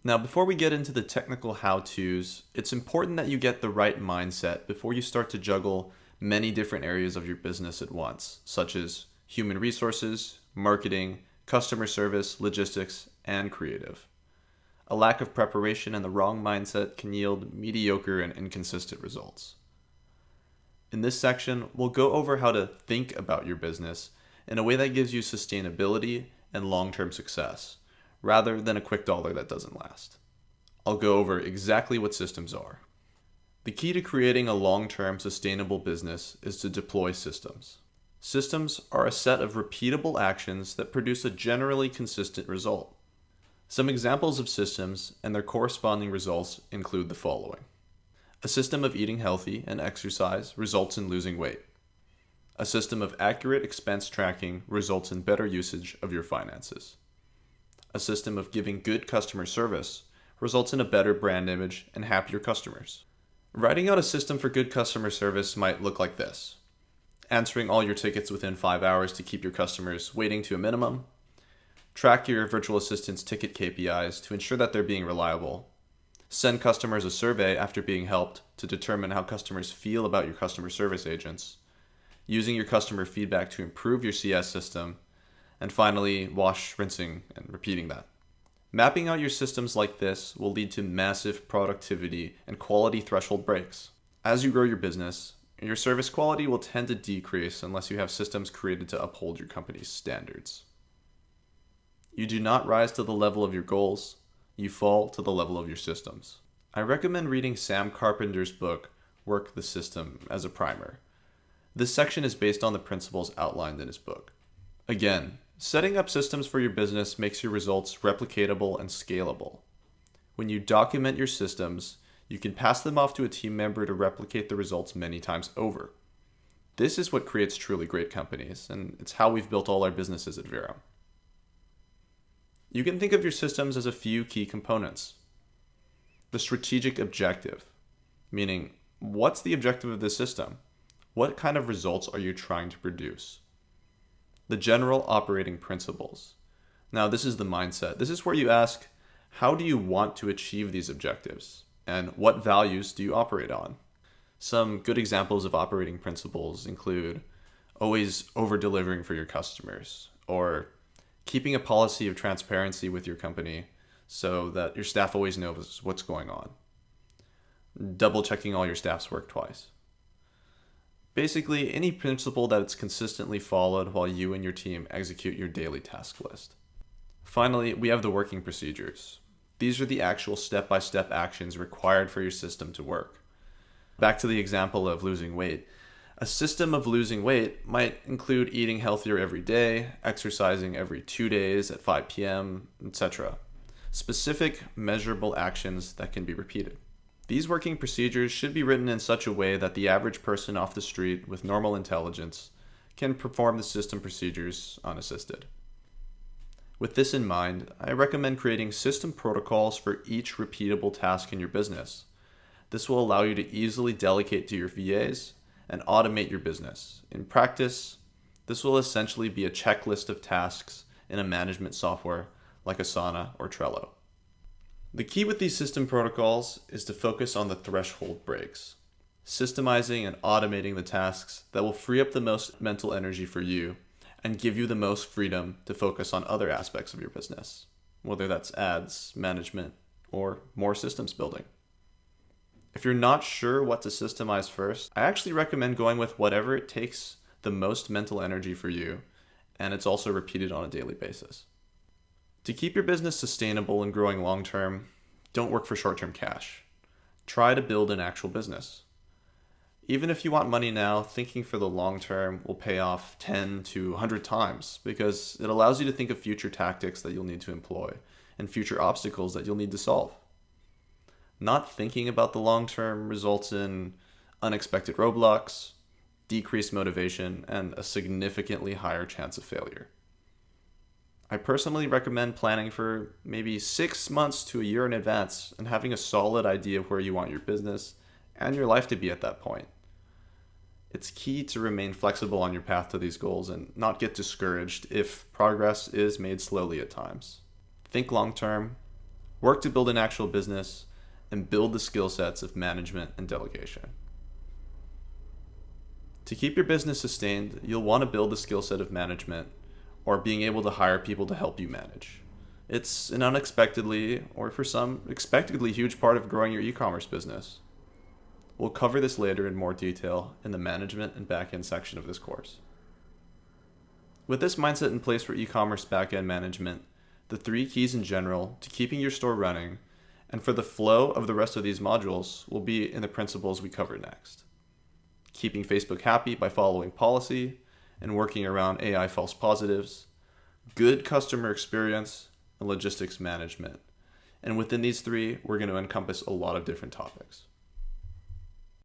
Now, before we get into the technical how-tos, it's important that you get the right mindset before you start to juggle many different areas of your business at once, such as human resources, marketing, customer service, logistics, and creative. A lack of preparation and the wrong mindset can yield mediocre and inconsistent results. In this section, we'll go over how to think about your business in a way that gives you sustainability and long-term success, rather than a quick dollar that doesn't last. I'll go over exactly what systems are. The key to creating a long-term sustainable business is to deploy systems. Systems are a set of repeatable actions that produce a generally consistent result. Some examples of systems and their corresponding results include the following. A system of eating healthy and exercise results in losing weight. A system of accurate expense tracking results in better usage of your finances. A system of giving good customer service results in a better brand image and happier customers. Writing out a system for good customer service might look like this. Answering all your tickets within 5 hours to keep your customers waiting to a minimum. Track your virtual assistant's ticket KPIs to ensure that they're being reliable. Send customers a survey after being helped to determine how customers feel about your customer service agents. Using your customer feedback to improve your CS system. And finally, wash, rinsing, and repeating that. Mapping out your systems like this will lead to massive productivity and quality threshold breaks. As you grow your business, your service quality will tend to decrease unless you have systems created to uphold your company's standards. You do not rise to the level of your goals, you fall to the level of your systems. I recommend reading Sam Carpenter's book, Work the System, as a primer. This section is based on the principles outlined in his book. Again, setting up systems for your business makes your results replicatable and scalable. When you document your systems, you can pass them off to a team member to replicate the results many times over. This is what creates truly great companies, and it's how we've built all our businesses at Vero. You can think of your systems as a few key components. The strategic objective, meaning what's the objective of this system? What kind of results are you trying to produce? The general operating principles. Now, this is the mindset. This is where you ask, how do you want to achieve these objectives? And what values do you operate on? Some good examples of operating principles include always over-delivering for your customers, or keeping a policy of transparency with your company so that your staff always knows what's going on. Double-checking all your staff's work twice. Basically, any principle that it's consistently followed while you and your team execute your daily task list. Finally, we have the working procedures. These are the actual step-by-step actions required for your system to work. Back to the example of losing weight. A system of losing weight might include eating healthier every day, exercising every 2 days at 5 p.m., etc. Specific, measurable actions that can be repeated. These working procedures should be written in such a way that the average person off the street with normal intelligence can perform the system procedures unassisted. With this in mind, I recommend creating system protocols for each repeatable task in your business. This will allow you to easily delegate to your VAs and automate your business. In practice, this will essentially be a checklist of tasks in a management software like Asana or Trello. The key with these system protocols is to focus on the threshold breaks, systemizing and automating the tasks that will free up the most mental energy for you and give you the most freedom to focus on other aspects of your business, whether that's ads, management, or more systems building. If you're not sure what to systemize first, I actually recommend going with whatever it takes the most mental energy for you, and it's also repeated on a daily basis. To keep your business sustainable and growing long-term, don't work for short-term cash. Try to build an actual business. Even if you want money now, thinking for the long term will pay off 10 to 100 times because it allows you to think of future tactics that you'll need to employ and future obstacles that you'll need to solve. Not thinking about the long term results in unexpected roadblocks, decreased motivation, and a significantly higher chance of failure. I personally recommend planning for maybe 6 months to a year in advance and having a solid idea of where you want your business and your life to be at that point. It's key to remain flexible on your path to these goals and not get discouraged if progress is made slowly at times. Think long term, work to build an actual business, and build the skill sets of management and delegation. To keep your business sustained, you'll want to build the skill set of management or being able to hire people to help you manage. It's an unexpectedly, or for some, expectedly huge part of growing your e-commerce business. We'll cover this later in more detail in the management and backend section of this course. With this mindset in place for e-commerce backend management, the 3 keys in general to keeping your store running and for the flow of the rest of these modules will be in the principles we cover next. Keeping Facebook happy by following policy and working around AI false positives, good customer experience, and logistics management. And within these 3, we're going to encompass a lot of different topics.